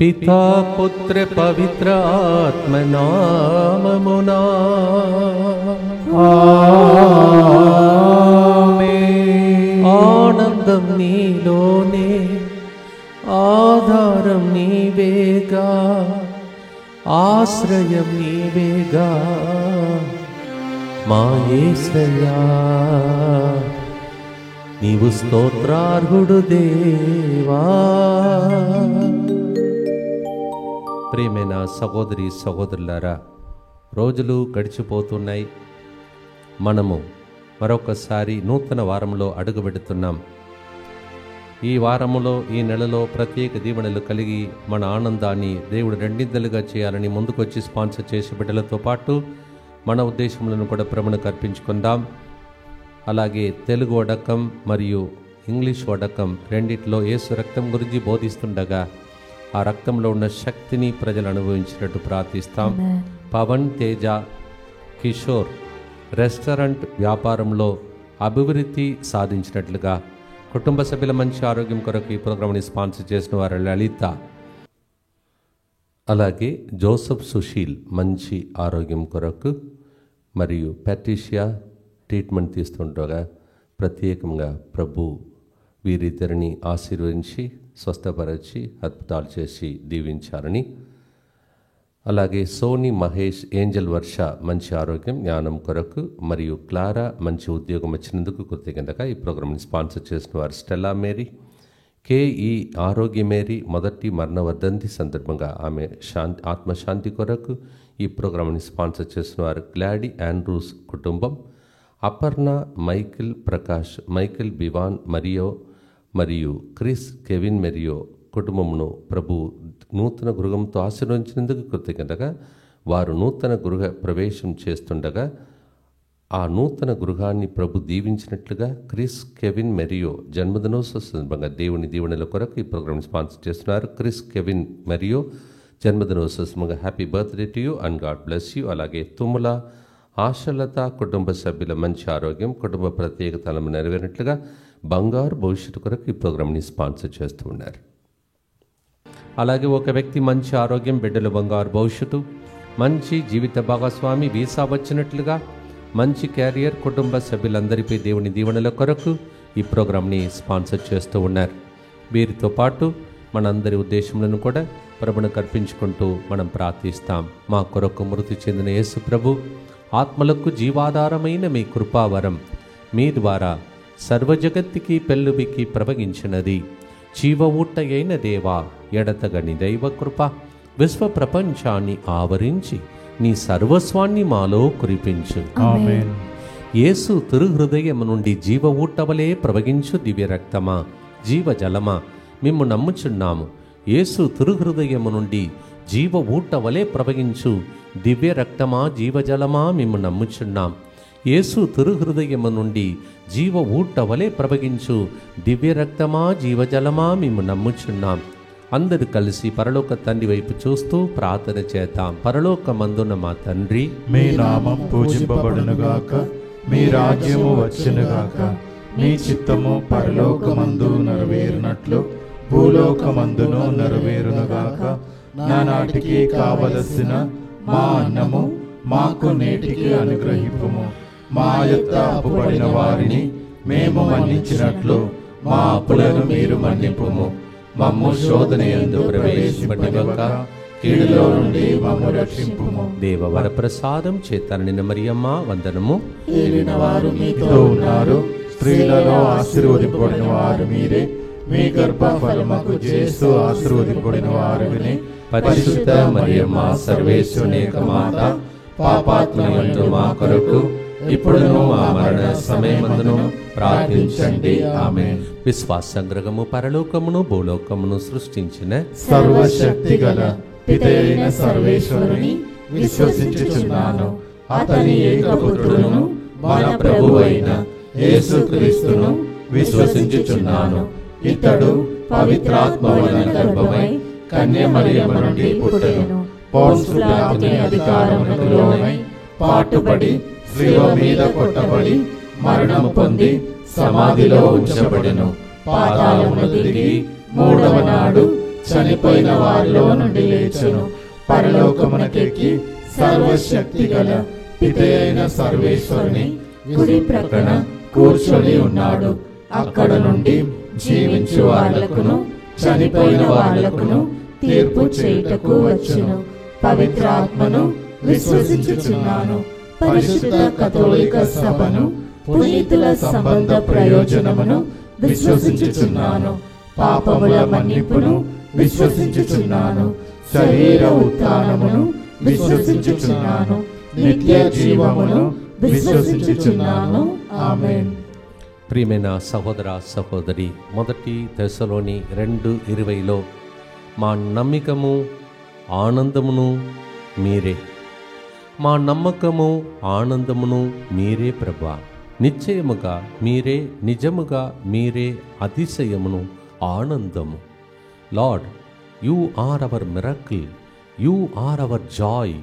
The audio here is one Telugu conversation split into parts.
పితా పుత్ర పవిత్ర ఆత్మ నామమునా ఆమేన్. ఆనందం నీలోనే, ఆధారం నీవేగా, ఆశ్రయం నీవేగా మా యేసయ్యా. నీవు స్తోత్రార్హుడు దేవా. ప్రియమైన సహోదరి సహోదరులారా, రోజులు గడిచిపోతున్నాయి. మనము మరొకసారి నూతన వారంలో అడుగుపెడుతున్నాం. ఈ వారములో, ఈ నెలలో ప్రత్యేక దీవెనలు కలిగి మన ఆనందాన్ని దేవుడు రెండింతలుగా చేయాలని ముందుకొచ్చి స్పాన్సర్ చేసే బిడ్డలతో పాటు మన ఉద్దేశములను కూడా ప్రభువుకు అర్పించుకుందాం. అలాగే తెలుగు వడకం మరియు ఇంగ్లీష్ వడకం రెండిట్లో యేసు రక్తం గురించి బోధిస్తుండగా ఆ రక్తంలో ఉన్న శక్తిని ప్రజలు అనుభవించినట్టు ప్రార్థిస్తాం. పవన్ తేజ కిషోర్ రెస్టారెంట్ వ్యాపారంలో అభివృద్ధి సాధించినట్లుగా, కుటుంబ సభ్యుల మంచి ఆరోగ్యం కొరకు ఈ ప్రోగ్రాంని స్పాన్సర్ చేసిన వారు లలిత. అలాగే జోసఫ్ సుశీల్ మంచి ఆరోగ్యం కొరకు, మరియు ప్యాట్రిషియా ట్రీట్మెంట్ తీస్తుండగా ప్రత్యేకంగా ప్రభు వీరిద్దరిని ఆశీర్వదించి స్వస్థపరిచి అద్భుతాలు చేసి దీవించారని, అలాగే సోని మహేష్ ఏంజల్ వర్ష మంచి ఆరోగ్యం జ్ఞానం కొరకు, మరియు క్లారా మంచి ఉద్యోగం వచ్చినందుకు కృతజ్ఞతగా ఈ ప్రోగ్రాంని స్పాన్సర్ చేసిన వారు స్టెల్లా మేరీ, కేఈ ఆరోగ్య మేరీ మొదటి మరణ వర్ధంతి సందర్భంగా ఆమె ఆత్మశాంతి కొరకు ఈ ప్రోగ్రాంని స్పాన్సర్ చేసిన వారు గ్లాడీ ఆండ్రూస్ కుటుంబం, Aparna, Michael Prakash, Michael Bevan Mario మరియు క్రిస్ కెవిన్ మెరియో కుటుంబమును ప్రభు నూతన గృహంతో ఆశీర్వదించినందుకు కృతజ్ఞతగా, వారు నూతన గృహ ప్రవేశం చేస్తుండగా ఆ నూతన గృహాన్ని ప్రభు దీవించినట్లుగా క్రిస్ కెవిన్ మెరియో జన్మదినోత్సవ సందర్భంగా దేవుని దీవెనల కొరకు ఈ ప్రోగ్రామ్ స్పాన్సర్ చేస్తున్నారు. క్రిస్ కెవిన్ మెరియో జన్మదినోత్సవ సందర్భంగా happy birthday to you and God bless you. అలాగే తుమ్మల ఆశలత కుటుంబ సభ్యుల మంచి ఆరోగ్యం, కుటుంబ ప్రత్యేకతలను నెరవేరినట్లుగా బంగారు భవిష్యత్తు కొరకు ఈ ప్రోగ్రామ్ని స్పాన్సర్ చేస్తూ ఉన్నారు. అలాగే ఒక వ్యక్తి మంచి ఆరోగ్యం, బిడ్డలు బంగారు భవిష్యత్తు, మంచి జీవిత భాగస్వామి వీసా వచ్చినట్లుగా మంచి క్యారియర్, కుటుంబ సభ్యులందరిపై దేవుని దీవెనల కొరకు ఈ ప్రోగ్రామ్ని స్పాన్సర్ చేస్తూ ఉన్నారు. వీరితో పాటు మనందరి ఉద్దేశములను కూడా ప్రభువుకు అర్పించుకుంటూ మనం ప్రార్థిస్తాం. మా కొరకు మృతి చెందిన యేసు ప్రభు ఆత్మలకు జీవాధారమైన మీ కృపావరం మీ ద్వారా సర్వజగత్తుకి పెళ్ళుబికి ప్రవగించినది. జీవ ఊట అయిన దేవా, ఎడతగని దైవ కృప విశ్వ ప్రపంచాన్ని ఆవరించి నీ సర్వస్వాన్ని మాలో కురిపించు. ఆమేన్. యేసు తిరుహృదయము నుండి జీవ ఊటవలే ప్రవగించు దివ్య రక్తమా, జీవజలమా మిమ్ము నమ్ముచున్నాము. యేసు తిరుహృదయము నుండి జీవ ఊటవలే ప్రవగించు దివ్య రక్తమా, జీవజలమా మిమ్ము నమ్ముచున్నాం. యేసు తిరుహృదయము నుండి జీవ ఊటవలే ప్రవగించు దివ్య రక్తమా, జీవజలమా మిమ్ము నమ్ముచున్నాం. అందరూ కలిసి పరలోక తండ్రి వైపు చూస్తూ ప్రార్థన చేద్దాం. పరలోకమందున్న మా తండ్రి, మీ నామం పూజింపబడునుగాక, మీ రాజ్యము వచ్చునుగాక, మీ చిత్తము పరలోకమందు నెరవేరునట్లు భూలోకమందును నెరవేరునుగాక. నానాటికి కావలసిన మా అన్నము మాకు నేటికి అనుగ్రహింపుము. మా యొద్ద అప్పుబడిన వారిని మేము మన్నించినట్లు మా అప్పులను మీరు మన్నింపుము. మమ్ము శోధనయందు ప్రవేశపెట్టక కీడులో నుండి మమ్ము రక్షింపుము. దేవవర ప్రసాదం చేతనిన మరియమ్మ వందనము. ఏలిన వారు మీతో ఉన్నారు, స్త్రీలలో ఆశీర్వదింపబడిన వారు మీరే. మీ గర్భఫలముకు యేసు ఆశీర్వదింపబడిన వారుని. పరిశుద్ధ మరియమ్మ సర్వేశ్వరుని యొక్క మాత, పాపాత్ములైన మా కొరకు ఇప్పుడును మా మరణ సమయమందును ప్రార్థించండి. ఆమేన్. విశ్వాస సంగ్రహము పరలోకమును భూలోకమును సృష్టించిన సర్వశక్తి గల పితైన సర్వేశ్వరుని విశ్వసించుచున్నాను. అతని ఏకపుత్రుడును మన ప్రభువైన యేసుక్రీస్తును విశ్వసించుచున్నాను. ఇతడు పవిత్రాత్మ వలన గర్భమై కన్య మరియమ్మ నుండి పుట్టెను. పోన్సు పిలాతుని అధికారమునకు లోనై పాటుపడి శిలువ మీద కొట్టబడి మరణము పొంది సమాధిలో ఉంచబడెను. పాతాళమున దిగి మూడవ నాడు చనిపోయిన వారిలో నుండి లేచెను, పరలోకమునకెక్కి సర్వశక్తి గల పితయైన సర్వేశ్వరుని కుడి ప్రక్కన కూర్చొని ఉన్నాడు. అక్కడ నుండి జీవించు వాళ్లకును చనిపోయిన వాళ్లకును తీర్పు చేయుటకు వచ్చును. పవిత్రాత్మను విశ్వసించుచున్నాను, పరిశుద్ధ కథోలిక సభను, పునీతుల సంబంధ ప్రయోజనమును విశ్వసించుచున్నాను, పాపముల మన్నిపును విశ్వసించుచున్నాను, శరీర ఉత్థానమును విశ్వసించుచున్నాను, నిత్య జీవమును విశ్వసించుచున్నాను. ఆమేన్. ప్రియమైన సహోదర సహోదరి, 1 తెస్సలోని 2:20 మా నమ్మికము ఆనందమును మీరే, మా నమ్మకము ఆనందమును మీరే ప్రభా, నిశ్చయముగా మీరే, నిజముగా మీరే అతిశయమును ఆనందము. Lord, you are our miracle, you are our joy.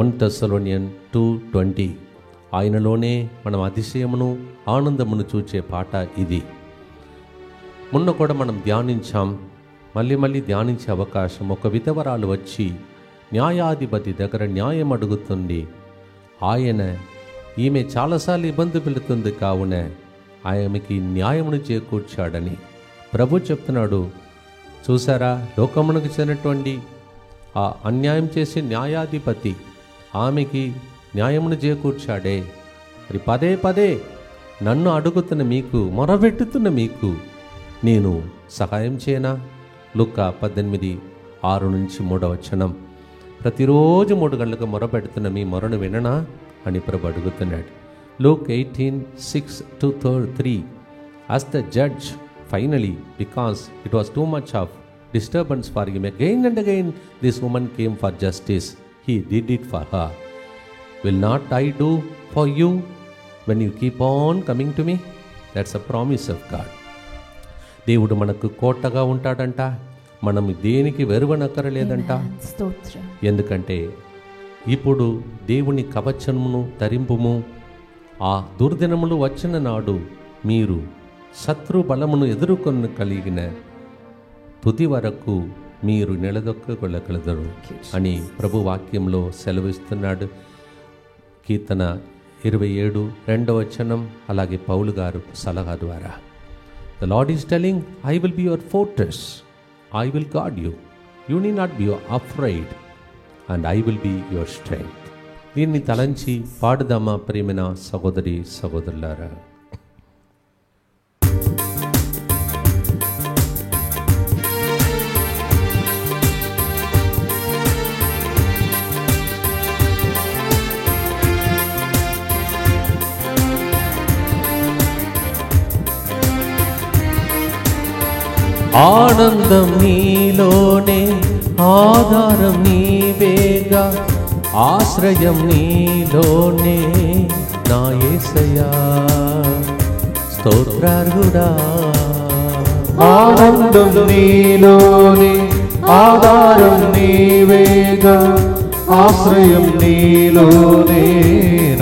1 Thessalonians 2:20. ఆయనలోనే మనం అతిశయమును ఆనందమును చూచే పాట ఇది. మొన్న కూడా మనం ధ్యానించాం, మళ్ళీ ధ్యానించే అవకాశం. ఒక విధవరాలు వచ్చి న్యాయాధిపతి దగ్గర న్యాయం అడుగుతుంది. ఈమె చాలాసార్లు ఇబ్బంది పెడుతుంది, కావున ఆమెకి న్యాయమును చేకూర్చాడని ప్రభు చెప్తున్నాడు. చూసారా, లోకమునకు చెందినటువంటి ఆ అన్యాయం చేసే న్యాయాధిపతి ఆమెకి న్యాయమును చేకూర్చాడే. మరి పదే పదే నన్ను అడుగుతున్న మీకు, మొరబెట్టుతున్న మీకు నేను సహాయం చేయనా? లూకా 18:6-3 ప్రతిరోజు 3 గంటలకు మొరపెడుతున్న మీ మొరను విననా అని ప్రభు అడుగుతున్నాడు. Luke 18:6-3. As the judge finally, because it was too much of disturbance for him, again and again this woman came for justice. He did it for her. Will not I do for you when you keep on coming to me? That's a promise of God. దేవుడు మనకు కోటగా ఉంటాడంట, మనం దేనికి వెరువనక్కరలేదంట. ఎందుకంటే ఇప్పుడు దేవుని కవచమును ధరింపుము. ఆ దుర్దినములు వచ్చిన నాడు మీరు శత్రు బలమును ఎదుర్కొని కలిగిన తుది వరకు మీరు నిలదొక్కగలగలరు అని ప్రభు వాక్యంలో సెలవిస్తున్నాడు. కీర్తన 27:2 అలాగే పౌలు గారు సలహా ద్వారా, The Lord is telling, I will be your fortress, I will guard you, you need not be afraid, and I will be your strength. దీన్ని తలంచి పాడుదామా ప్రియమైన సహోదరి సహోదరులారా. ఆనందం నీలోనే, ఆధారం నీవేగా, ఆశ్రయం నీలోనే నా యేసయ్యా, స్తోత్రార్హుడా. ఆనందం నీలోనే, ఆధారం నీవేగా, ఆశ్రయం నీలోనే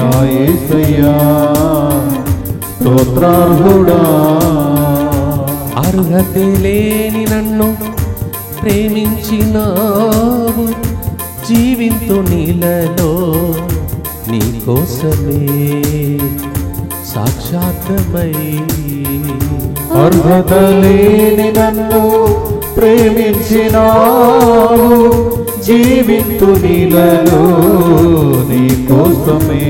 నా యేసయ్యా, స్తోత్రార్హుడా. అర్హతే లేని నన్ను ప్రేమించినావు, జీవింతు నీలలో నీ కోసమే సాక్షాత్మై. అర్హత లేని నన్ను ప్రేమించినావు, జీవింతు నీలలో నీ కోసమే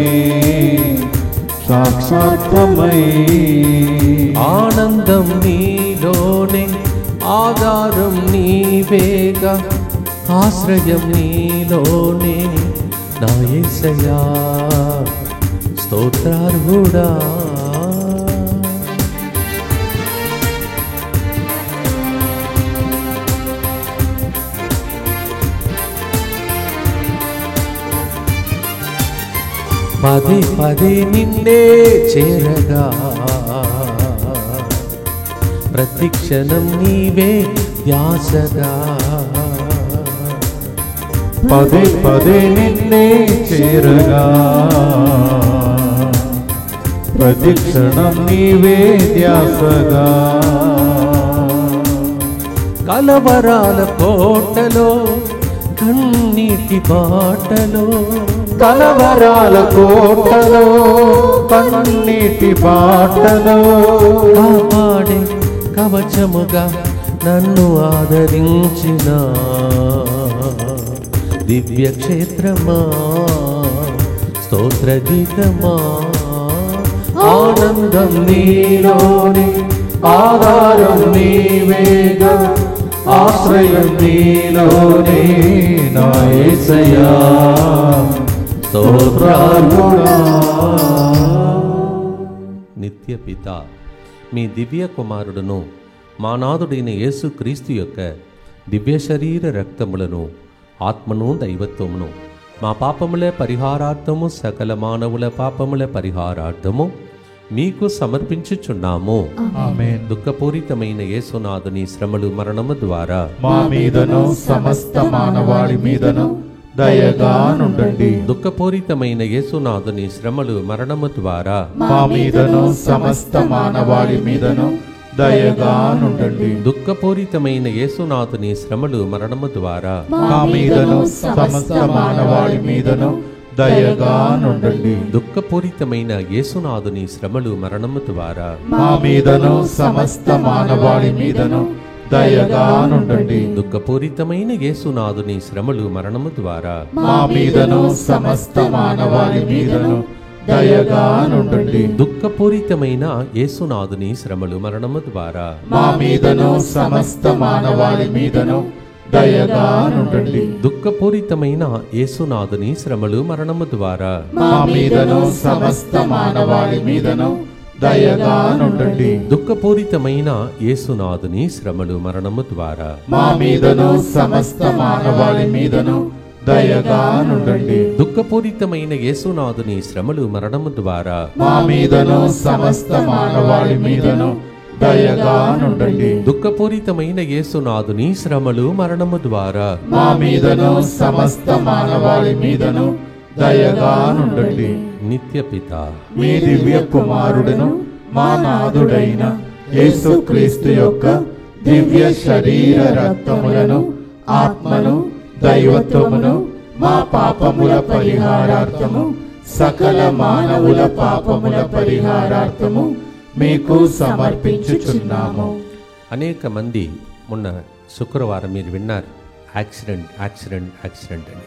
సాక్షాత్మై. ఆనందం నీలోనే, ఆధారం నీవేగా, ఆశ్రయం నీలోనే నా యేసయ్యా, స్తోత్రార్హుడా. పదే పదే నిన్నే చేరగా, ప్రతిక్షణం నీవే ధ్యాసగా. పదే పదే నిన్నే చేరగా, ప్రతిక్షణం నీవే ధ్యాసగా. కలవరాల కోటలో కన్నీటి బాటలో కలవరాల కోటలో కన్నీటి బాటలో కాపాడే కవచముగా నన్ను ఆదరించిన దివ్య క్షేత్రమా స్తోత్ర గీతమా ఆనందం నీలోనే ఆధారం నీవేగా ఆశ్రయం నీలోనే నా యేసయ్యా స్తోత్రార్పణ. నిత్య పిత మీ దివ్య కుమారుడును మా నాథుడైన యేసు క్రీస్తు యొక్క దివ్య శరీర రక్తములను ఆత్మను దైవత్వమును మా పాపముల పరిహారార్థము సకల మానవుల పాపముల పరిహారార్థము మీకు సమర్పించుచున్నాము. ఆమేన్. దుఃఖపూరితమైన యేసునాథుని శ్రమలు మరణము ద్వారా మా మీదను సమస్త మానవాళి మీదను దయగా నుండండి. దుఃఖపూరితమైన యేసునాథుని శ్రమలు మరణము ద్వారా మా మీదను సమస్త మానవాళి మీదను దయగా నుండండి. దుఃఖపూరితమైన యేసునాథుని శ్రమలు మరణము ద్వారా మా మీదను సమస్త మానవాళి మీదను దయగా నుండండి. దుఃఖపూరితమైన యేసునాథుని శ్రమలు మరణము ద్వారా మా మీదను సమస్త మానవాళి మీదను దయగా నుండండి. దుఃఖపూరితమైన యేసునాథుని శ్రమలు మరణము ద్వారా మా మీదను సమస్త మానవాళి మీదను దయగా నుండండి. దుఃఖపూరితమైన యేసునాథుని శ్రమలు మరణము ద్వారా మా మీదను సమస్త మానవాళి మీదను దయగా నుండండి. దుఃఖపూరితమైన యేసునాథుని శ్రమలు మరణము ద్వారా మా మీదను సమస్త మానవాళి మీదను దయగా నుండండి. దుఃఖపూరితమైన యేసునాథుని శ్రమలు మరణము ద్వారా మా మీదను సమస్త మానవాళి మీదను దయగా నుండండి. దుఃఖపూరితమైన యేసునాథుని శ్రమలు మరణము ద్వారా మా మీదను సమస్త మానవాళి మీదను దయగా నుండండి. దుఃఖపూరితమైన యేసునాథుని శ్రమలు మరణము ద్వారా మా మీదను సమస్త మానవాళి మీదను దయగా నుండండి. నిత్య పిత మీ దివ్య కుమారుడును మా నాథుడైన యేసుక్రీస్తు యొక్క దివ్య శరీర రక్తములను ఆత్మను దైవత్వమును మా పాపముల పరిహారార్థము సకల మానవుల పాపముల పరిహారార్థము మీకు సమర్పించుచున్నాము. అనేక మంది మొన్న శుక్రవారం మీరు విన్నారు యాక్సిడెంట్ అని.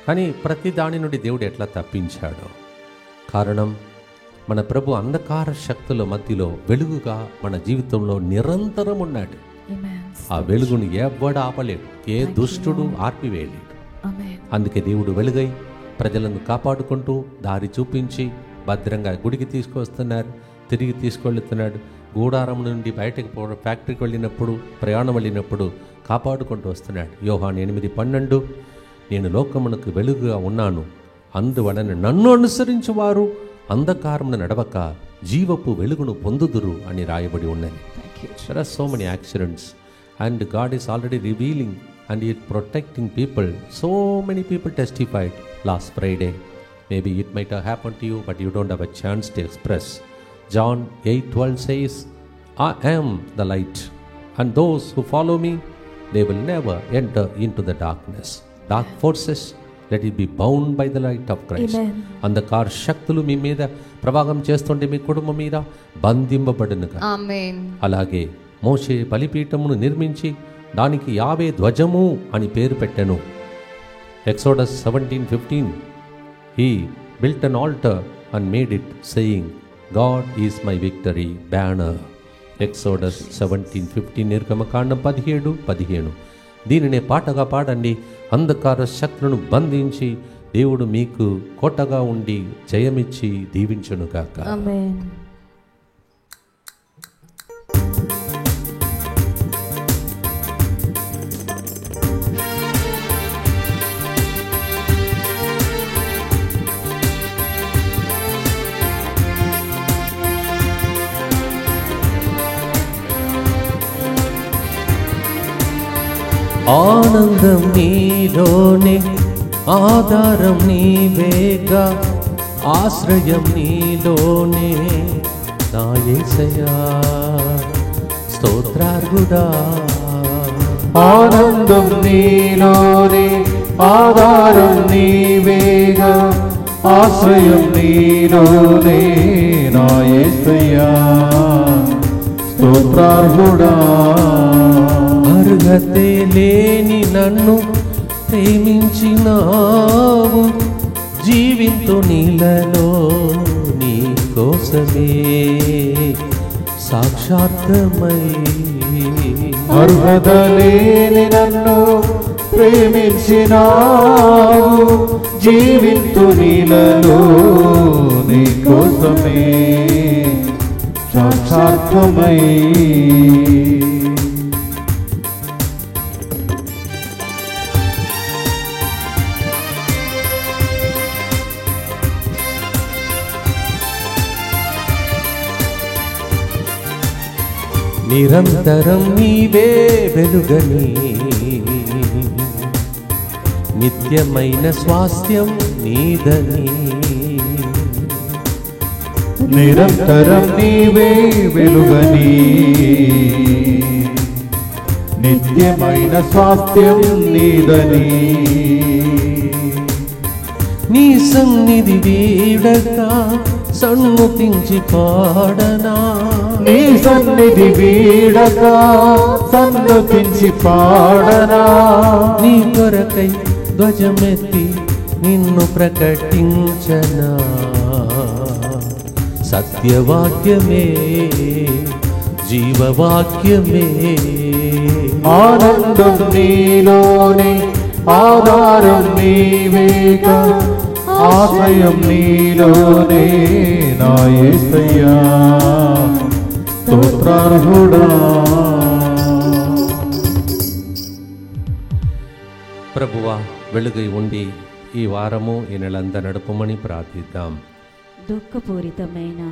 కానీ ప్రతి దాని నుండి దేవుడు ఎట్లా తప్పించాడో. కారణం మన ప్రభు అంధకార శక్తుల మధ్యలో వెలుగుగా మన జీవితంలో నిరంతరం ఉన్నాడు. ఆ వెలుగును ఎవ్వడు ఆపలేడు, ఏ దుష్టుడు ఆర్పివేయలేడు. అందుకే దేవుడు వెలుగై ప్రజలను కాపాడుకుంటూ దారి చూపించి భద్రంగా గుడికి తీసుకొస్తున్నారు, తిరిగి తీసుకెళ్తున్నాడు. గూడారం నుండి బయటకు ఫ్యాక్టరీకి వెళ్ళినప్పుడు ప్రయాణం వెళ్ళినప్పుడు కాపాడుకుంటూ వస్తున్నాడు. యోహాను 8:12 నేను లోకమునకు వెలుగుగా ఉన్నాను, అందువలన నన్ను అనుసరించు వారు అంధకారమును నడవక జీవపు వెలుగును పొందుదురు అని రాయబడి ఉన్నది. There are so many accidents and God is already revealing and He is protecting people. So many people testified last Friday. Maybe it might have happened to you, but you don't have a chance to express. John 8:12 says, I am the light, and those who follow me, they will never enter into the darkness. Dark forces, let it be bound by the light of Christ. అంధకార శక్తులు మీ మీద ప్రభావం చేస్తుంటే మీ కుటుంబం మీద బంధింపబడునుగా. అలాగే మోషే బలిపీఠమును నిర్మించి దానికి యావే ధ్వజము అని పేరు పెట్టెను. Exodus 17:15 He built an altar and made it, saying, God is my victory banner. Exodus 17:15 నిర్గమకాండం 17:15. దీనినే పాటగా పాడండి. అంధకార శక్తులను బంధించి దేవుడు మీకు కోటగా ఉండి జయమిచ్చి దీవించునుగాక. ఆమేన్. ఆనందం నీలోనే, ఆధారం నీవేగా, ఆశ్రయం నీలోనే నా యేసయ్యా స్తోత్రార్హుడా. ఆనందం నీలోనే, ఆధారం నీవేగా, ఆశ్రయం నీలోనే నా యేసయ్యా. స్తోత్రార్హుడా, అర్హతే లేని నన్ను ప్రేమించినావు, జీవింతు నీలలో నీ కోసమే సాక్షాత్మై. అర్హత లేని నన్ను ప్రేమించినావు, జీవింతు నీలలో నీ కోసమే సాక్షాత్మై. నిరంతరం నీవే వెలుగని, నిత్యమైన స్వాస్థ్యం నీదని. నిరంతరం నీవే వెలుగని, నిత్యమైన స్వాస్థ్యం నీదని. నీ సన్నిధి వీడక సన్నుతించి పాడనా, నీ సన్నిధి వీడక సన్నుతించి పాడనా. నీ కొరకై ధ్వజమెత్తి నిన్ను ప్రకటించనా. సత్యవాక్యమే జీవవాక్యమే, ఆనందం నీలోనే, ఆధారం నీవేగా, ఆశ్రయం నీలోనే నా యేసయ్యా. స్తోత్రార్హుడా. ప్రభువా, వెలుగై ఉండి ఈ వారము ఈ నెలంతా నడుపుమని ప్రార్థిద్దాం. దుఃఖపూరితమైన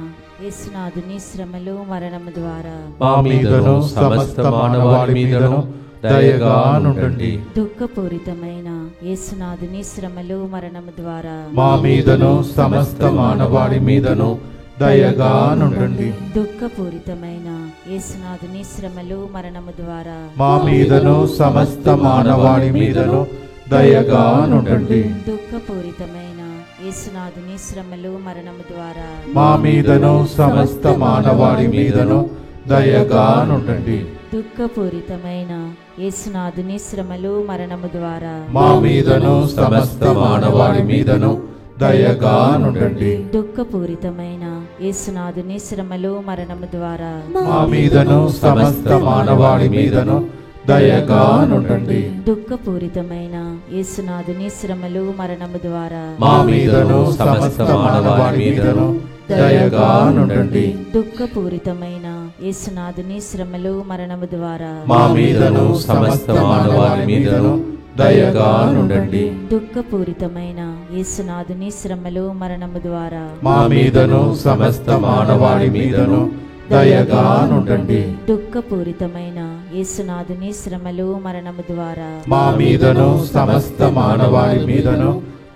యేసునాథుని శ్రమలు మరణము ద్వారా మా మీదను సమస్త మానవాళి మీదను దయగా నుండండి. దుఃఖపూరితమైన యేసునాథుని శ్రమలు మరణము ద్వారా మా మీదను సమస్త మానవాళి మీదను దయగా నుండండి. దుఃఖపూరితమైన యేసునాథుని శ్రమలు మరణము ద్వారా మా మీదను సమస్త మానవాళి మీదను దయగా నుండండి. దుఃఖపూరితమైన యేసునాథుని శ్రమలు మరణము ద్వారా మా మీదను సమస్త మానవాళి మీదను దయగా నుండండి. దుఃఖపూరితమైన యేసునాథుని శ్రమలు మరణము ద్వారా మా మీదను సమస్త మానవాళి మీదను దయగా నుండండి. దుఃఖపూరితమైన యేసునాథుని శ్రమలు మరణము ద్వారా మా మీదను సమస్త మానవాళి మీదను దయగా నుండండి. దుఃఖపూరితమైన యేసునాథుని శ్రమలు మరణము ద్వారా మా మీదను సమస్త మానవాళి మీదను దయగా నుండండి. దుఃఖపూరితమైన యేసునాథుని శ్రమలు మరణము ద్వారా మా మీదను సమస్త మానవాళి మీదను దయగా నుండండి. దుఃఖపూరితమైన యేసునాథుని శ్రమలు మరణము ద్వారా మా మీదను సమస్త మానవాళి మీదను దయగా నుండండి. దుఃఖపూరితమైన యేసునాథుని శ్రమలు మరణము ద్వారా మా మీదను సమస్త మానవాళి మీదను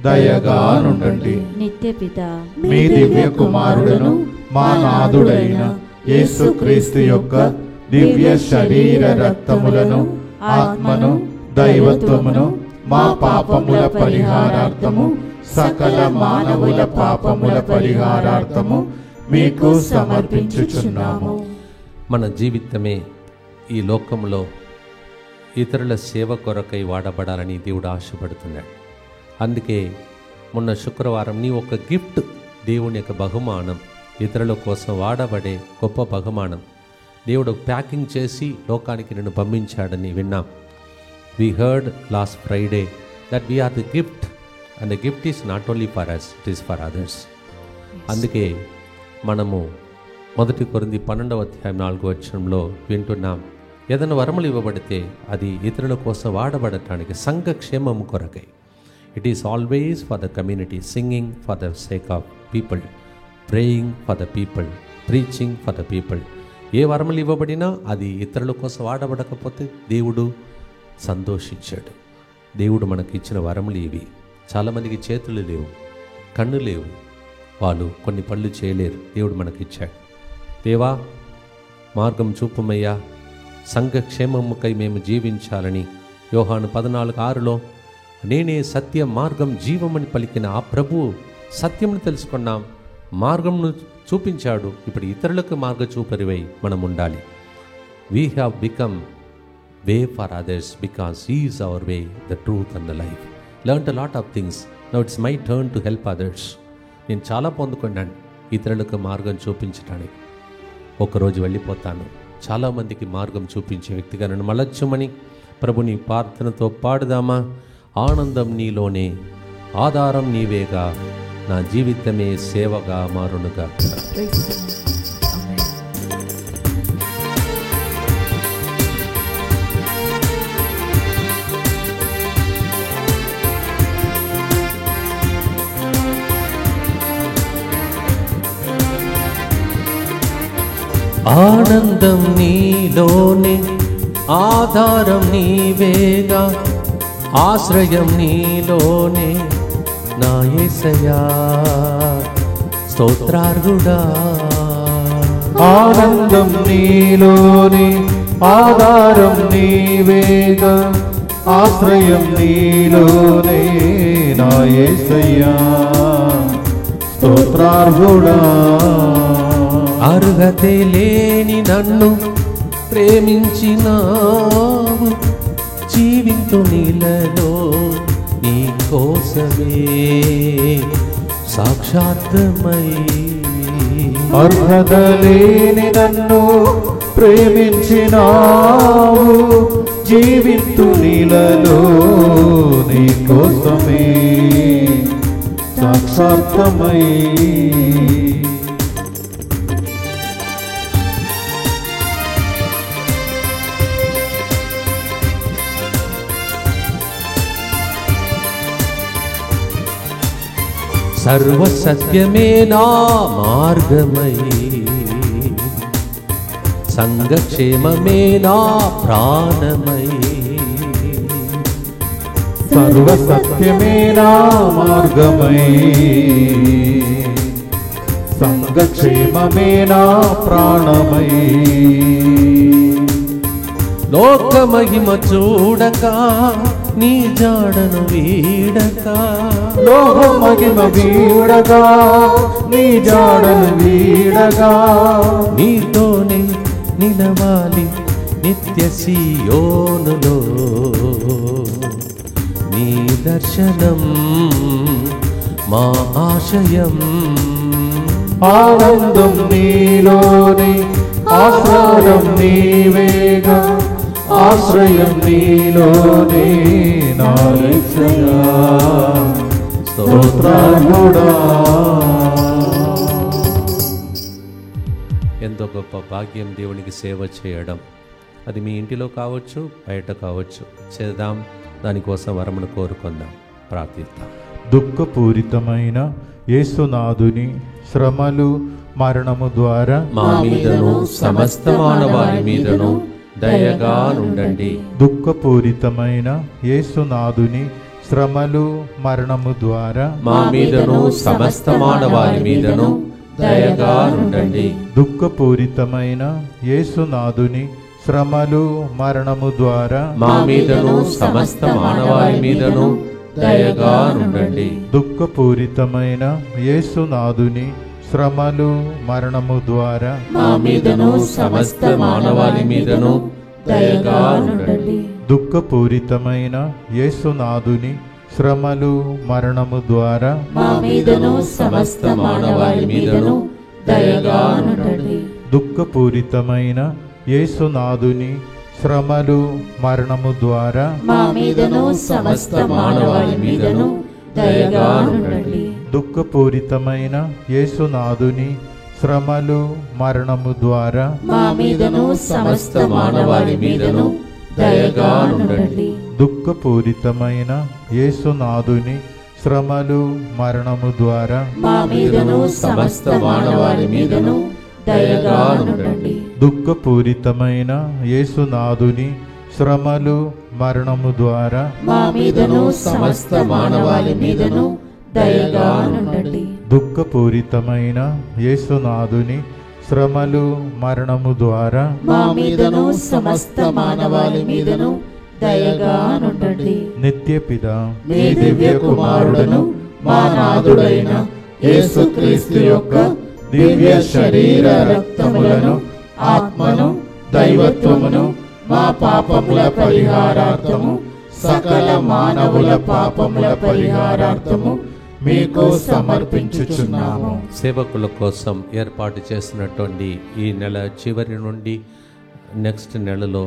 దయగా నుండండి. నిత్యపిత మీ దివ్య కుమారుడును మా నాథుడైన యేసుక్రీస్తు యొక్క దివ్య శరీర రక్తములను, ఆత్మను, దైవత్వమును మా పాపముల పరిహారార్థము, సకల మానవుల పాపముల పరిహారార్థము మీకు సమర్పించుచున్నాము. మన జీవితమే ఈ లోకంలో ఇతరుల సేవ కొరకై వాడబడాలని దేవుడు ఆశపడుతున్నాడు. అందుకే మొన్న శుక్రవారం నీ ఒక గిఫ్ట్, దేవుని యొక్క బహుమానం, ఇతరుల కోసం వాడబడే గొప్ప బహుమానం దేవుడు ప్యాకింగ్ చేసి లోకానికి నిన్ను పంపించాడని విన్నాం. We heard last Friday that we are the gift and the gift is not only for us, it is for others. అందుకే మనము 1 కొరింథీ 12:4 వింటున్నాం, ఏదైనా వరములు ఇవ్వబడితే అది ఇతరుల కోసం వాడబడటానికి, సంఘ క్షేమము కొరకై. It is always for the community, singing for the sake of people, praying for the people, preaching for the people. ఏ వరములు ఇవ్వబడినా అది ఇతరుల కోసం వాడబడకపోతే దేవుడు సంతోషించాడు. దేవుడు మనకి ఇచ్చిన వరములు ఇవి. చాలామందికి చేతులు లేవు, కన్ను లేవు, వాళ్ళు కొన్ని పనులు చేయలేరు. దేవుడు మనకిచ్చాడు. దేవా, మార్గం చూపుమయ్యా, సంఘక్షేమముకై మేము జీవించాలని యోహాను 14:6లో నేనే సత్యం మార్గం జీవమని పలికిన ఆ ప్రభువు సత్యమును తెలుసుకున్నాం, మార్గంను చూపించాడు. ఇప్పుడు ఇతరులకు మార్గచూపరివై మనం ఉండాలి. We have become way for others because he is our way, the truth and the life. Learn a lot of things. Now it's my turn to help others. నేను చాలా పొందుకున్నాను ఇతరులకు మార్గం చూపించడానికి. ఒకరోజు వెళ్ళిపోతాను, చాలామందికి మార్గం చూపించే వ్యక్తిగా నన్ను మలచుమని ప్రభుని ప్రార్థనతో పాడుదామా? ఆనందం నీలోనే, ఆధారం నీవేగా, నా జీవితమే సేవగా మారునుగా. ఆనందం నీలోనే, ఆధారం నీవేగా, ఆశ్రయం నీలోనే, నా యేసయ్యా స్తోత్రార్హుడా. ఆనందం నీలోనే, ఆధారం నీవేగా, ఆశ్రయం నీలోనే, నా యేసయ్యా స్తోత్రార్హుడా. అర్హతే లేని నన్ను ప్రేమించినావు, జీవింతు నీలలో నీ కోసమే సాక్షాత్మై. అర్హత లేని నన్ను ప్రేమించినావు, జీవింతు నీలలో నీ కోసమే సాక్షాత్మై. సర్వసత్యమే నా మార్గమై, సంఘక్షేమమే నా ప్రాణమై. సర్వసత్యమే నా మార్గమై, సంఘక్షేమమే నా ప్రాణమై. లోక మహిమ చూడక నీ జాడను వీడక, లోక మహిమ వీడగా నీ జాడను వీడగా, నీతోనే నిలవాలి నిత్య సీయోనులో, నీ దర్శనం మా ఆశయం. ఆనందం నీలోనే, ఆశ్రయం నీవేగా, ఆశ్రయం నీలోనే, నా యేసయ్యా స్తోత్రార్హుడా. ఎంతో గొప్ప భాగ్యం దేవునికి సేవ చేయడం. అది మీ ఇంటిలో కావచ్చు, బయట కావచ్చు. చేద్దాం, దానికోసం వరమును కోరుకుందాం, ప్రార్థిద్దాం. దుఃఖపూరితమైన యేసునాథుని శ్రమలు మరణము ద్వారా మా మీదను సమస్త మానవాళి మీదను దయగా నుండండి. దుఃఖపూరితమైన యేసునాథుని శ్రమలు మరణము ద్వారా మా మీదను సమస్త మానవాళి మీదను దయగా నుండండి. దుఃఖపూరితమైన యేసునాథుని శ్రమలు మరణము ద్వారా మా మీదను సమస్త మానవాళి మీదను దయగా నుండండి. దుఃఖపూరితమైన యేసునాథుని శ్రమలు మరణము ద్వారా మా మీదను సమస్త మానవాళి మీదను దయగా నుండండి. దుఃఖపూరితమైన యేసునాథుని శ్రమలు మరణము ద్వారా మా మీదను సమస్త మానవాళి మీదను దయగా నుండండి. దుఃఖపూరితమైన యేసునాథుని శ్రమలు మరణము ద్వారా మా మీదను సమస్త మానవాళి మీదను దయగా నుండండి. దుఃఖపూరితమైన యేసునాథుని శ్రమలు మరణము ద్వారా మా మీదను సమస్త మానవాళి మీదను దయగా నుండండి. దుఃఖపూరితమైన యేసునాథుని శ్రమలు మరణము ద్వారా మా మీదను సమస్త మానవాళి మీదను దయగా నుండండి. దుఃఖపూరితమైన యేసునాథుని శ్రమలు మరణము ద్వారా మా మీదను సమస్త మానవాళి మీదను దయగా నుండండి. దుఃఖపూరితమైన యేసునాథుని శ్రమలు మరణము ద్వారా మా మీదను సమస్త మానవాళి మీదను దయగా నుండండి. నిత్య పిత మీ దివ్య కుమారుడును మా నాథుడైన యేసుక్రీస్తు యొక్క దివ్య శరీర రక్తములను ఆత్మను దైవత్వమును మా పాపముల పరిహారార్థము సకల మానవుల పాపముల పరిహారార్థము మీకు సమర్పించుచున్నాము. సేవకుల కోసం ఏర్పాటు చేసినటువంటి ఈ నెల చివరి నుండి నెక్స్ట్ నెలలో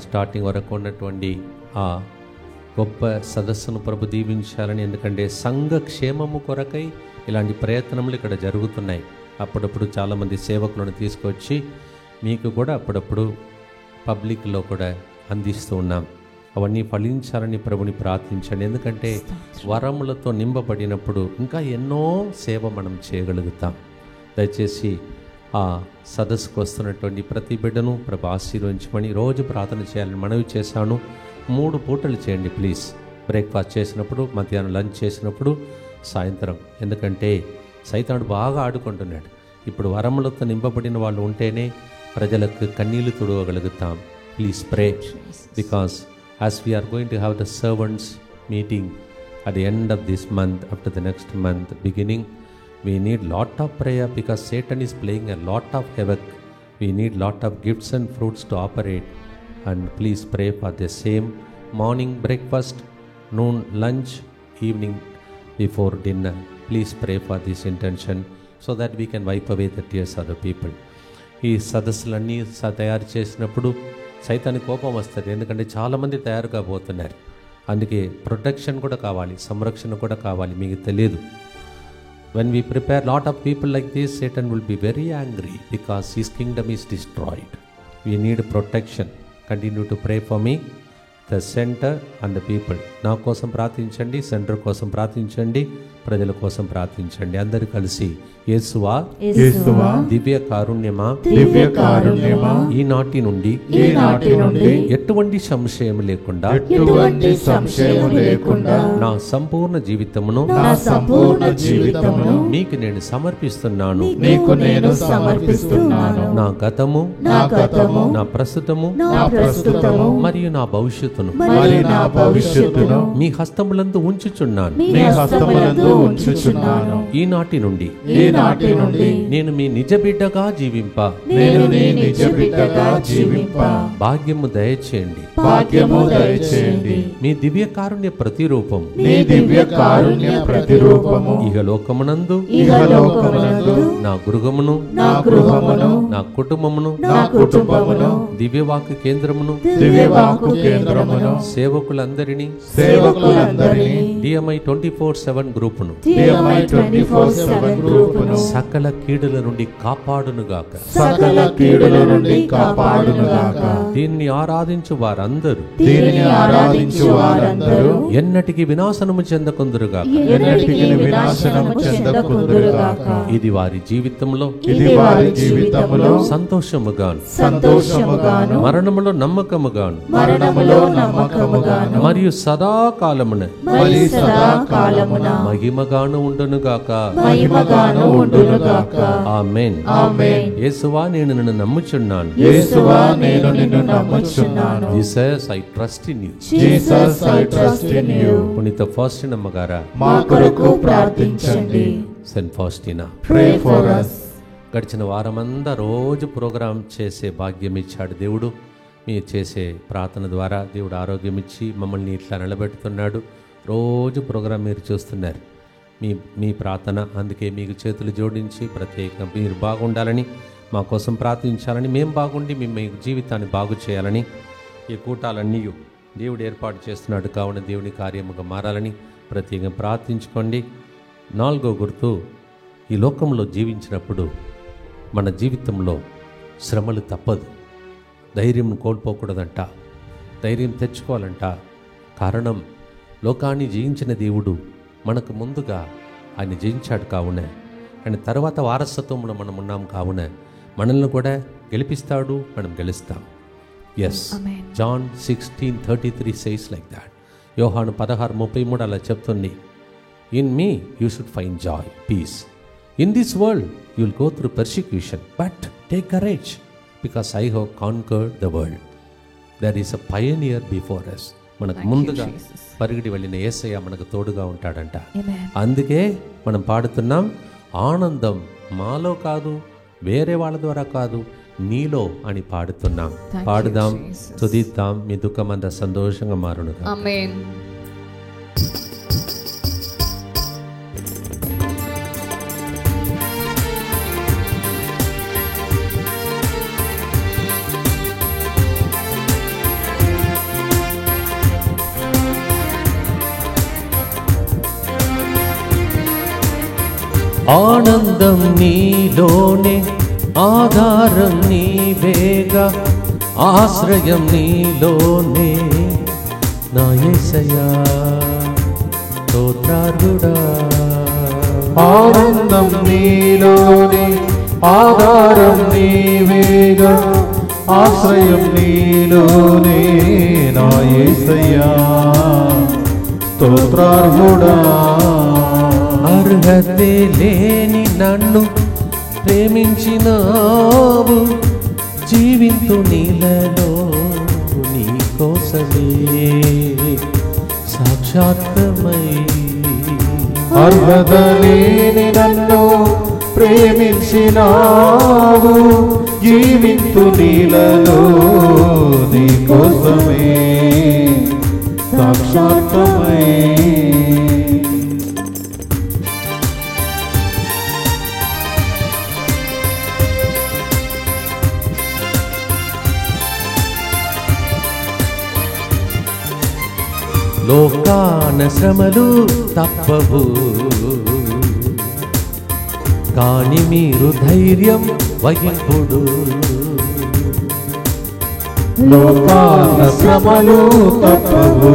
స్టార్టింగ్ వరకు ఉన్నటువంటి ఆ గొప్ప సదస్సును ప్రభు దీవించాలని, ఎందుకంటే సంఘ క్షేమము కొరకై ఇలాంటి ప్రయత్నములు ఇక్కడ జరుగుతున్నాయి. అప్పుడప్పుడు చాలామంది సేవకులను తీసుకొచ్చి మీకు కూడా అప్పుడప్పుడు పబ్లిక్లో కూడా అందిస్తూ ఉన్నాం. అవన్నీ ఫలించాలని ప్రభుని ప్రార్థించండి. ఎందుకంటే వరములతో నింపబడినప్పుడు ఇంకా ఎన్నో సేవ మనం చేయగలుగుతాం. దయచేసి ఆ సదస్సుకు వస్తున్నటువంటి ప్రతి బిడ్డను ప్రభు ఆశీర్వదించమని రోజు ప్రార్థన చేయాలని మనవి చేశాను. 3 పూటలు చేయండి ప్లీజ్. బ్రేక్ఫాస్ట్ చేసినప్పుడు, మధ్యాహ్నం లంచ్ చేసినప్పుడు, సాయంత్రం. ఎందుకంటే సైతానుడు బాగా ఆడుకుంటున్నాడు. ఇప్పుడు వరములతో నింపబడిన వాళ్ళు ఉంటేనే ప్రజలకు కన్నీళ్లు తుడవగలుగుతాం. Please pray, because as we are going to have the servants meeting at the end of this month, after the next month beginning, we need lot of prayer because Satan is playing a lot of havoc. We need lot of gifts and fruits to operate, and please pray for the same. Morning breakfast, noon lunch, evening before dinner. Please pray for this intention so that we can wipe away the tears of the people. ఈ సదస్సులన్నీ తయారు చేసినప్పుడు సైతానికి కోపం వస్తుంది. ఎందుకంటే చాలామంది తయారు కాబోతున్నారు. అందుకే ప్రొటెక్షన్ కూడా కావాలి, సంరక్షణ కూడా కావాలి. మీకు తెలియదు, when we prepare lot of people like this, Satan will be very angry because his kingdom is destroyed. We need protection. Continue to pray for me, the center and the people. నా కోసం ప్రార్థించండి, సెంటర్ కోసం ప్రార్థించండి, ప్రజల కోసం ప్రార్థించండి. అందరూ కలిసి యేసువా దివ్య కారుణ్యమా ఈనాటి నుండి ఎటువంటి సంశయం లేకుండా నా సంపూర్ణ జీవితమును నీకు నేను సమర్పిస్తున్నాను. నా గతము, నా ప్రస్తుతము మరియు నా భవిష్యత్తును మీ హస్తములందు ఉంచుచున్నాను. ఈనాటి నుండి నేను మీ నిజ బిడ్డగా జీవింప భాగ్యము దయచేయండి. మీ దివ్య కారుణ్య ప్రతిరూపం ఇహలోకమునందు నా గృహమును నా కుటుంబమును దివ్యవాక్కు కేంద్రమును సేవకులందరినీ DMI 24/7 గ్రూపును సకల కీడుల నుండి కాపాడునుగాక. దీన్ని ఆరాధించు వారందరూ ఎన్నటికి వినాశనము చెందకుందురుగాక. ఇది వారి జీవితంలో సంతోషముగాను మరణములో నమ్మకముగాను మరియు సదాకాలమున మహిమగాను ఉండునుగాక. ఆమేన్. యేసువా నేను నిన్ను నమ్ముచున్నాను. Jesus I trust in you. పునీత ఫాస్టినా అమ్మగారా మా కొరకు ప్రార్థించండి. Saint Faustina pray for us. గడిచిన వారమంతా రోజు ప్రోగ్రాం చేసే భాగ్యం ఇచ్చాడు దేవుడు. మీరు చేసే ప్రార్థన ద్వారా దేవుడు ఆరోగ్యం ఇచ్చి మమ్మల్ని ఇట్లా నిలబెడుతున్నాడు. రోజు ప్రోగ్రాం మీరు చూస్తున్నారు. మీ ప్రార్థన, అందుకే మీకు చేతులు జోడించి ప్రత్యేకంగా మీరు బాగుండాలని, మా కోసం ప్రార్థించాలని, మేము బాగుండి మీ జీవితాన్ని బాగు చేయాలని ఈ కూటాలన్నీ దేవుడు ఏర్పాటు చేస్తున్నాడు. కావున దేవుని కార్యముగా మారాలని ప్రత్యేకంగా ప్రార్థించుకోండి. 4వ గుర్తు, ఈ లోకంలో జీవించినప్పుడు మన జీవితంలో శ్రమలు తప్పదు. ధైర్యం కోల్పోకూడదంట, ధైర్యం తెచ్చుకోవాలంట. కారణం, లోకాన్ని జయించిన దేవుడు మనకు ముందుగా ఆయన జయించాడు. కావున ఆయన తర్వాత వారసత్వంలో మనం ఉన్నాం. కావున మనల్ని కూడా గెలిపిస్తాడు, మనం గెలుస్తాం. Yes, John 16:33 says like that. యోహాను 16:33 అలా చెప్తుంది. In me you should find joy, peace. In this world, you will go through persecution, but take courage, because I have conquered the world. There is a pioneer before us. మనకు ముందుగా పరిగెడి వెళ్ళిన యేసయ్య మనకు తోడుగా ఉంటాడంట. అందుకే మనం పాడుతున్నాం, ఆనందం మాలో కాదు, వేరే వాళ్ళ ద్వారా కాదు, నీలో అని పాడుతున్నాం. పాడుదాం, స్తుతిద్దాం, మీ దుఃఖమంతా సంతోషంగా మారునుగా. ఆమేన్. ఆనందం నీలోనే, ఆధారం నీవేగా, ఆశ్రయం నీలోనే, నా యేసయ్యా స్తోత్రార్హుడా. ఆనందం నీలోనే, ఆధారం నీవేగా, ఆశ్రయం నీలోనే, నా యేసయ్యా స్తోత్రార్హుడా. అర్హతే లేని నన్ను ప్రేమించినావు, జీవింతు నీలలో నీ కోసమే సాక్షాత్మై. అర్హత లేని నన్ను ప్రేమించినావు, జీవింతు నీలలో నీ కోసమే సాక్షాత్మై. లోకాన శ్రమలు తప్పవు, కాని మీరు ధైర్యం వహింపుడు. లోకాన శ్రమలు తప్పవు,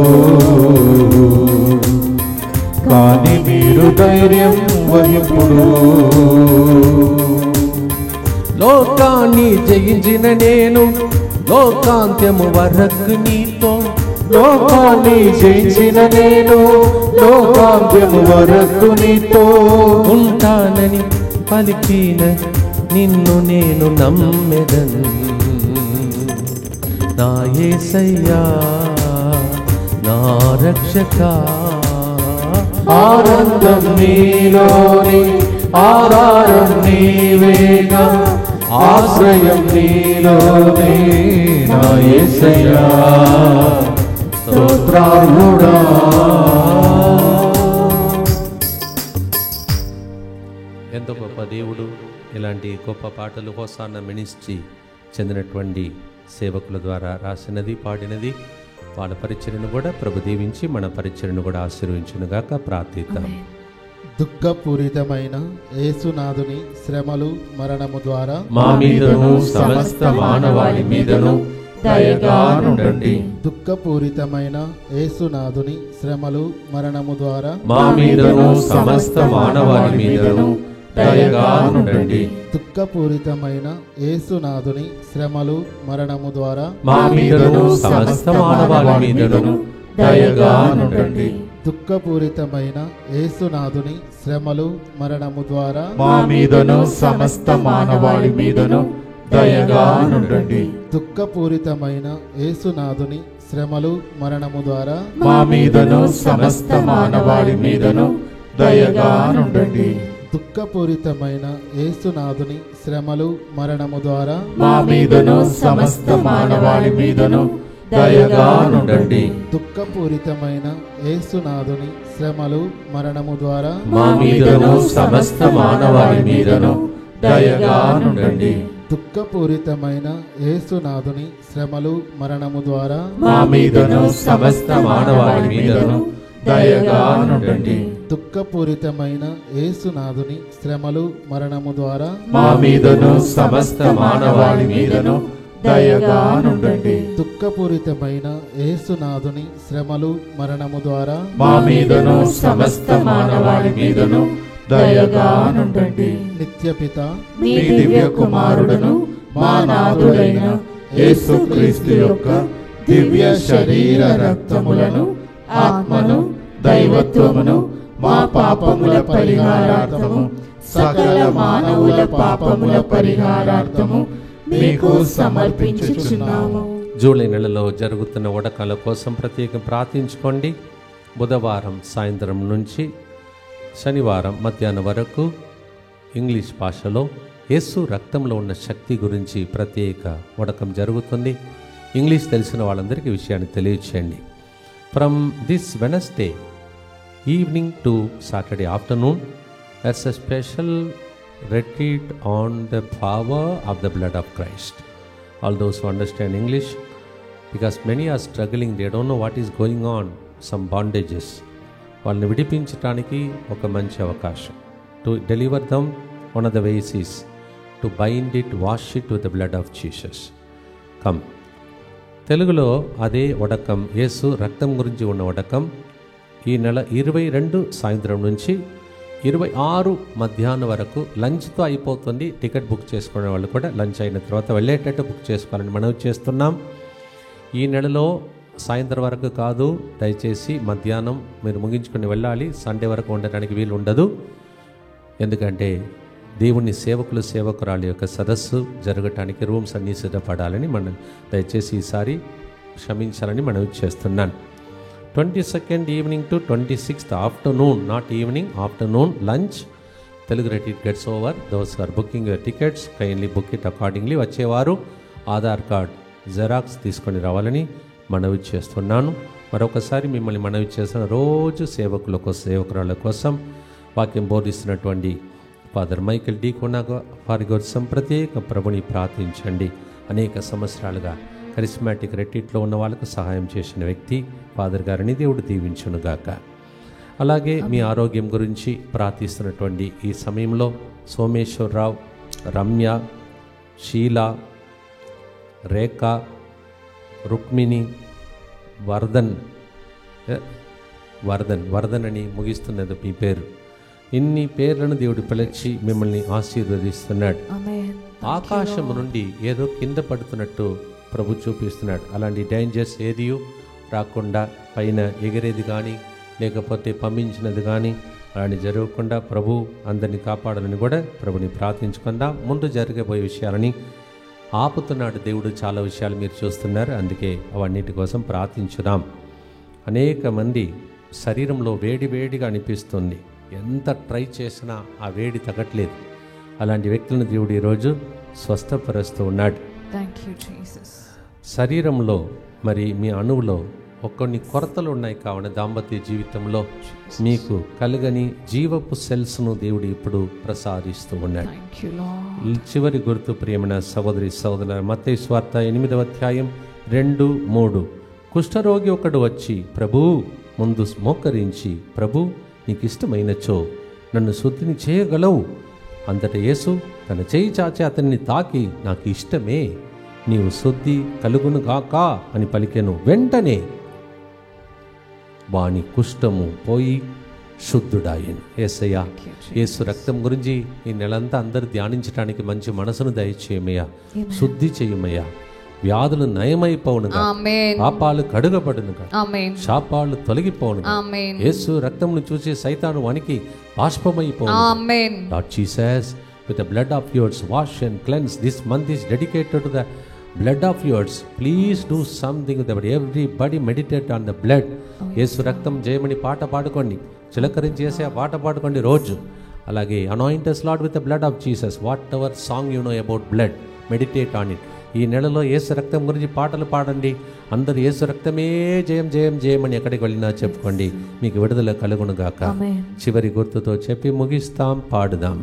కాని మీరు ధైర్యం వహింపుడు. లోకాన్ని జయించిన నేను లోకాంత్యము వరకు నీతో, లోకాన్ని జయించిన నేను లోకాంత్యము వరకు నీతో ఉంటానని పలికిన నిన్ను నేను నమ్మెదను. నా యేసయ్యా నా రక్షకా. ఆనందం నీలోని, ఆధారం నీవేగా, ఆశ్రయం నీలోనే, నా యేసయ్యా స్తోత్రార్హుడా. ఎంతో గొప్ప దేవుడు. ఇలాంటి గొప్ప పాటలు హోసానా మినిస్ట్రీ చెందినటువంటి సేవకుల ద్వారా రాసినది, పాడినది. వాళ్ళ పరిచర్యను కూడా ప్రభు దీవించి మన పరిచర్యను కూడా ఆశీర్వించునుగాక. ప్రార్థిద్దాం. దుఃఖపూరితమైన యేసునాథుని శ్రమలు మరణము ద్వారా మా మీదను సమస్త మానవాళి మీదను దయగా నుండండి. దుఃఖపూరితమైన యేసునాథుని శ్రమలు మరణము ద్వారా మా మీదను సమస్త మానవాళి మీదను దయగా నుండండి. దుఃఖపూరితమైన యేసునాథుని శ్రమలు మరణము ద్వారా మా మీదను సమస్త మానవాళి మీదను దయగా నుండండి. దుఃఖపూరితమైన యేసునాథుని శ్రమలు మరణము ద్వారా మా మీదను సమస్త మానవాళి మీదను దయగా నుండండి. దుఃఖపూరితమైన యేసునాథుని శ్రమలు మరణము ద్వారా మా మీదను సమస్త మానవాళి మీదను దయగా నుండండి. దుఃఖపూరితమైన యేసునాథుని శ్రమలు మరణము ద్వారా మా మీదను సమస్త మానవాళి మీదను దయగా నుండండి. దుఃఖపూరితమైన యేసునాథుని శ్రమలు మరణము ద్వారా మా మీదను సమస్త మానవాళి మీదను దయగా నుండండి. దుఃఖపూరితమైన యేసునాథుని శ్రమలు మరణము ద్వారా మా మీదను సమస్త మానవాళి మీదను దయగా నుండండి. దుఃఖపూరితమైన యేసునాథుని శ్రమలు మరణము ద్వారా మా మీదను సమస్త మానవాళి మీదను దయగా నుండండి. దుఃఖపూరితమైన యేసునాథుని శ్రమలు మరణము ద్వారా మా మీదను సమస్త మానవాళి మీదను దయగా నుండండి. నిత్యపిత మీ దివ్య కుమారుడును మా నాథుడైన యేసుక్రీస్తు యొక్క దివ్య శరీర రక్తములను, ఆత్మను, దైవత్వమును మా పాపముల పరిహారార్థము సకల మానవుల పాపముల పరిహారార్థము మీకు సమర్పించుచున్నాము. జూలై నెలలో జరుగుతున్న ఉడకాల కోసం ప్రత్యేకం ప్రార్థించుకోండి. బుధవారం సాయంత్రం నుంచి శనివారం మధ్యాహ్నం వరకు ఇంగ్లీష్ భాషలో యేసు రక్తంలో ఉన్న శక్తి గురించి ప్రత్యేక ఉడకం జరుగుతుంది. ఇంగ్లీష్ తెలిసిన వాళ్ళందరికీ విషయాన్ని తెలియచేయండి. From this Wednesday evening to Saturday afternoon that's a special retreat on the power of the blood of Christ. All those who understand English, because many are struggling, they don't know what is going on, some bondages. వాళ్ళని విడిపించడానికి ఒక మంచి అవకాశం. To deliver them, one of the ways is to bind it, wash it with the blood of Jesus. Come. తెలుగులో అదే ఉడకం, యేసు రక్తం గురించి ఉన్న ఉడకం ఈ నెల 22 సాయంత్రం నుంచి 26 మధ్యాహ్నం వరకు లంచ్తో అయిపోతుంది. టికెట్ బుక్ చేసుకునే వాళ్ళు కూడా లంచ్ అయిన తర్వాత వెళ్ళేటట్టు బుక్ చేసుకోవాలని మనవి చేస్తున్నాం. ఈ నెలలో సాయంత్రం వరకు కాదు, దయచేసి మధ్యాహ్నం మీరు ముగించుకొని వెళ్ళాలి. సండే వరకు ఉండడానికి వీలు ఉండదు. ఎందుకంటే దేవుని సేవకులు సేవకురాలి యొక్క సదస్సు జరగటానికి రూమ్స్ అన్నీ సిద్ధపడాలని మనం దయచేసి ఈసారి క్షమించాలని మనవి చేస్తున్నాను. 22nd evening to 26th afternoon, not evening, afternoon lunch. Telugu retreat gets over. Those are booking your tickets kindly book it accordingly. వచ్చేవారు ఆధార్ కార్డ్ జెరాక్స్ తీసుకొని రావాలని మనవి చేస్తున్నాను. మరొకసారి మిమ్మల్ని మనవి చేసిన రోజు సేవకుల కోసం సేవకురాళ్ళ కోసం వాక్యం బోధిస్తున్నటువంటి ఫాదర్ మైకేల్ డి కొనాగో వారి కోసం ప్రత్యేక ప్రభుని ప్రార్థించండి. అనేక సంవత్సరాలుగా కరిస్మాటిక్ రెట్రీట్లో ఉన్న వాళ్ళకు సహాయం చేసిన వ్యక్తి ఫాదర్ గారిని దేవుడు దీవించునుగాక. అలాగే మీ ఆరోగ్యం గురించి ప్రార్థిస్తున్నటువంటి ఈ సమయంలో సోమేశ్వరరావు, రమ్య, షీల, రేఖ, రుక్మిణి, వర్ధన్ అని ముగిస్తున్నది మీ పేరు. ఇన్ని పేర్లను దేవుడు పిలిచి మిమ్మల్ని ఆశీర్వదిస్తున్నాడు. ఆకాశం నుండి ఏదో కింద పడుతున్నట్టు ప్రభు చూపిస్తున్నాడు. అలాంటి డేంజర్స్ ఏది రాకుండా పైన ఎగిరేది కానీ లేకపోతే పంపించినది కానీ అలాంటి జరగకుండా ప్రభు అందరినీ కాపాడాలని కూడా ప్రభుని ప్రార్థించుకుందాం. ముందు జరగబోయే విషయాలని ఆపుతున్నాడు దేవుడు. చాలా విషయాలు మీరు చూస్తున్నారు, అందుకే అవన్నిటి కోసం ప్రార్థించుదాం. అనేక మంది శరీరంలో వేడిగా అనిపిస్తుంది, ఎంత ట్రై చేసినా ఆ వేడి తగ్గట్లేదు. అలాంటి వ్యక్తులను దేవుడు ఈరోజు స్వస్థపరుస్తూ ఉన్నాడు. శరీరంలో మరి మీ అణువులో కొన్ని కొరతలు ఉన్నాయి. కావున దాంపత్య జీవితంలో మీకు కలగని జీవపు సెల్స్ను దేవుడు ఇప్పుడు ప్రసాదిస్తూ ఉన్నాడు. చివరి గుర్తు ప్రియమైన సహోదరి సహోదరుల, మత్తయి సువార్త 8వ అధ్యాయం 2-3. కుష్ఠరోగి ఒకడు వచ్చి ప్రభు ముందు మోకరించి, ప్రభు నీకు ఇష్టమైనచో నన్ను శుద్ధిని చేయగలవు. అంతటా యేసు తన చేయి చాచి అతన్ని తాకి, నాకు ఇష్టమే, నీవు శుద్ధి కలుగును గాక అని పలికెను. వెంటనే వాని కుష్ఠము పోయి శుద్ధుడాయను. యేసయ్య, యేసు రక్తం గురించి ఈ నెలంతా అందరూ ధ్యానించడానికి మంచి మనసును దయచేయమయ్యా, శుద్ధి చేయమయ్యా. వ్యాధులు నయమైపోవునుగా, పాపాలు కడుగబడునుగా, శాపాలు తొలగిపోవునుగా. యేసు రక్తమును చూసి సైతాను వానికి బాష్పమైపోవును. Lord Jesus, with the blood of yours wash and cleanse. This month is dedicated to the blood of yours. Please do something with the blood. Everybody meditate on the blood. యేసు రక్తం జయమని పాట పాడుకోండి, చిలకరించి చేసే ఆ పాట పాడుకోండి రోజు. అలాగే anoint us Lord with the blood of Jesus. Whatever song you know about blood, meditate on it. ఈ నెలలో యేసు రక్తం గురించి పాటలు పాడండి. అందరూ యేసు రక్తమే జయం జయం జయమని ఎక్కడికి వెళ్ళినా చెప్పుకోండి, మీకు విడుదల కలుగును గాక. చివరి గుర్తుతో చెప్పి ముగిస్తాం, పాడుదాం.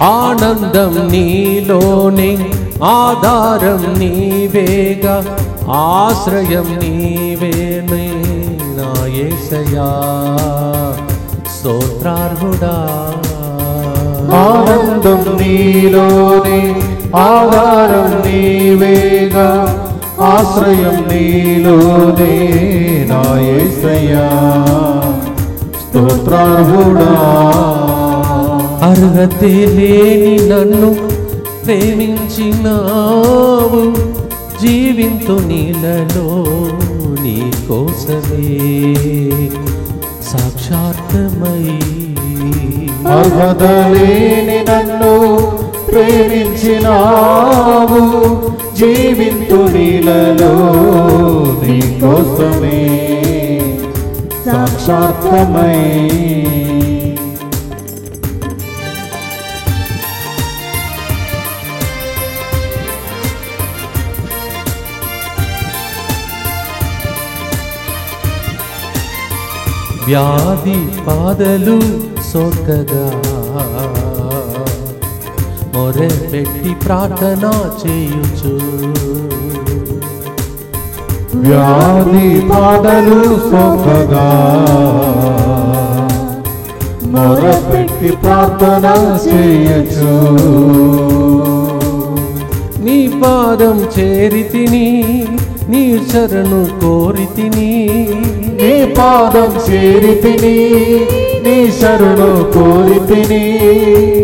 ఆనందం నీలోనే, ఆధారం నీవేగా, ఆశ్రయం నీవేనే నా యేసయ్యా, స్తోత్రార్హుడా. ఆనందం నీలోనే, ఆధారం నీవేగా ఆశ్రయం నీలోనే నా యేసయ్యా స్తోత్రార్హుడా. అర్హతే లేని నన్ను ప్రేమించినావు, జీవింతు నీలలో నీ కోసమే సాక్షాత్మై. అర్హత లేని నన్ను ప్రేమించినావు, జీవింతు నీలలో నీ కోసమే సాక్షాత్మై. వ్యాధి పాదలు సోకగా మొరపెట్టి ప్రార్థన చేయుచు, వ్యాధి పాదలు సోకగా మొరపెట్టి ప్రార్థన చేయొచ్చు. నీ పాదం చేరితిని, నీ శరణు కోరితిని, నీ పాదం చేరితిని, నీ శరణు కోరితిని.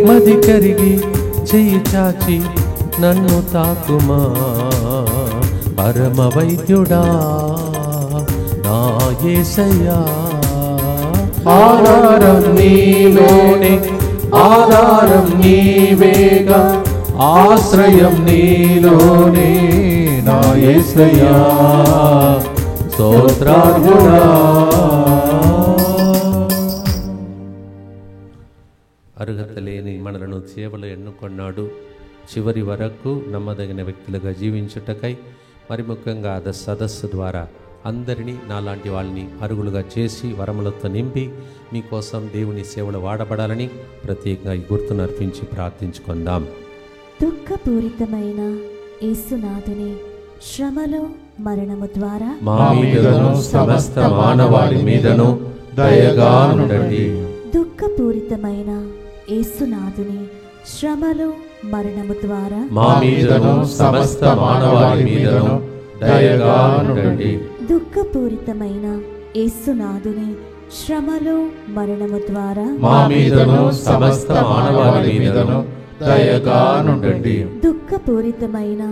మది కరిగి చెయ్యి చాచి నన్ను తాకుమా పరమ వైద్యుడా నా యేసయ్యా. ఆధారం నీలోనే ఆధారం నీవేగా ఆశ్రయం నీలోనే నా యేసయ్యా స్తోత్రార్హుడా. అర్హత లేని మనలను సేవలు ఎన్నుకొన్నాడు. చివరి వరకు నమ్మదగిన వ్యక్తులుగా జీవించుటకై, మరి ముఖ్యంగా సదస్సు ద్వారా అందరినీ నాలాంటి వాళ్ళని అరుగులుగా చేసి వరములతో నింపి మీకోసం దేవుని సేవలు వాడబడాలని ప్రత్యేకంగా ఈ గుర్తును అర్పించి ప్రార్థించుకుందాం. దుఃఖపూరితమైన యేసునాథుని శ్రమలు మరణము ద్వారా మా మీదను సమస్త మానవాళి మీదను దయగా నుండండి. దుఃఖపూరితమైన యేసునాథుని శ్రమలు మరణము ద్వారా మా మీదను సమస్త మానవాళి మీదను దయగా నుండండి. దుఃఖపూరితమైన యేసునాథుని శ్రమలు మరణము ద్వారా మా మీదను సమస్త మానవాళి మీదను దయగా నుండండి. దుఃఖపూరితమైన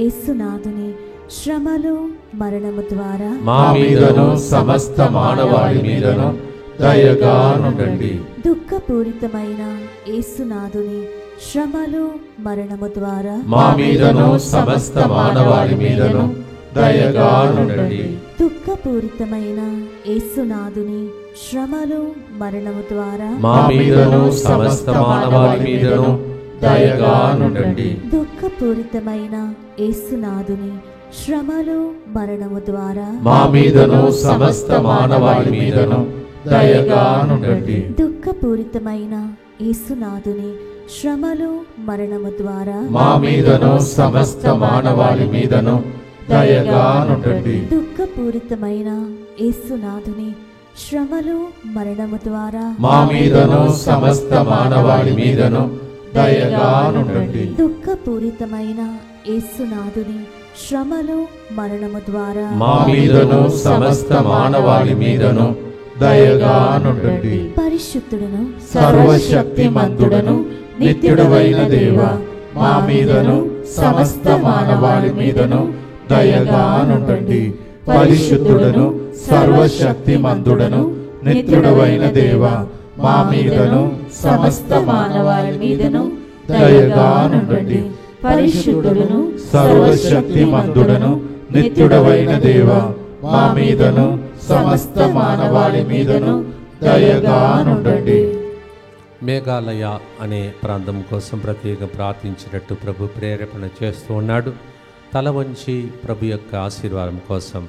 యేసునాథుని శ్రమలు మరణము ద్వారా మా మీదను సమస్త మానవాళి మీదను దయగా నుండండి. దుఃఖపూరితమైన యేసునాథుని శ్రమలు మరణము ద్వారా మా మీదను సమస్త మానవాళి మీదను దయగా నుండండి. దుఃఖపూరితమైన యేసునాథుని శ్రమలు మరణము ద్వారా మా మీదను సమస్త మానవాళి మీదను దయగా నుండండి. దుఃఖపూరితమైన యేసునాథుని శ్రమలు మరణము ద్వారా మా మీదను సమస్త మానవాళి మీదను దయగా నుండండి. దుఃఖపూరితమైన యేసునాథుని శ్రమలు మరణము ద్వారా మా మీదను సమస్త మానవాళి మీదను దయగా నుండండి. దుఃఖపూరితమైన యేసునాథుని శ్రమలు మరణము ద్వారా మా మీదను సమస్త మానవాళి మీదను దయగా నుండండి. దుఃఖపూరితమైన యేసునాథుని శ్రమలు మరణము ద్వారా మా మీదను సమస్త మానవాళి మీదను దయగా నుండండి. పరిశుద్ధుడను సర్వశక్తిమంతుడను నిత్యుడవైన దేవా, మా మీదను సమస్త మానవాళి మీదను దయగా నుండండి. పరిశుద్ధుడను సర్వశక్తిమంతుడను నిత్యుడవైన దేవా, మా మీదను సమస్త మానవాళి మీదను దయగా నుండండి. పరిశుద్ధుడను సర్వశక్తిమంతుడను నిత్యుడవైన దేవా, మా మీదను సమస్త మానవాళి మీదను దయగా నుండండి. మేఘాలయ అనే ప్రాంతం కోసం ప్రత్యేక ప్రార్థించినట్టు ప్రభు ప్రేరేపణ చేస్తూ ఉన్నాడు. తల వంచి ప్రభు యొక్క ఆశీర్వాదం కోసం.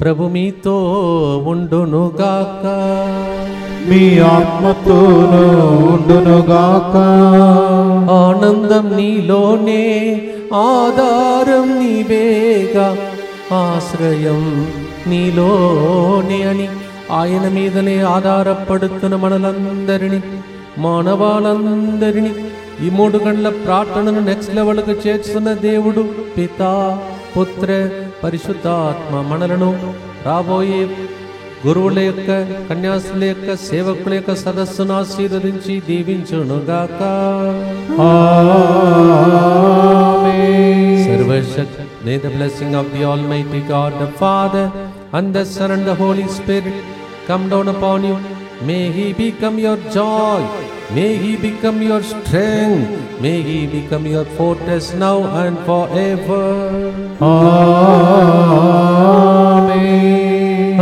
ప్రభు మీతో ఉండునుగాక, మీ ఆత్మతోనూ ఉండునుగాక. ఆనందం నీలోనే, ఆధారం నీవేగా, ఆశ్రయం నీలోనే అని ఆయన మీదనే ఆధారపడుతున్న మనలందరినీ, మానవాళందరినీ ఈ 3 గంటల ప్రార్థనను నెక్స్ట్ లెవెల్కు చేర్చున్న దేవుడు పితా, పుత్ర, పరిశుద్ధాత్మ మనలను రాబోయే గురువుల యొక్క, కన్యాసుల యొక్క, సేవకుల యొక్క సదస్సును ఆశీర్వదించి దీవించునుగాక. సర్వశక్తి, may the blessing of the Almighty God, the Father and the Son and the Holy Spirit come down upon you. May He become your joy. May He become your strength. May He become your fortress now and forever.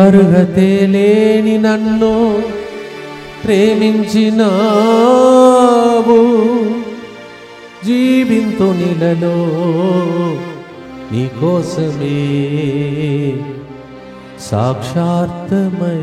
అర్హతే లేని నన్ను ప్రేమించినావు, జీవింతు నిలలో నీ కోసమే సాక్షార్థమై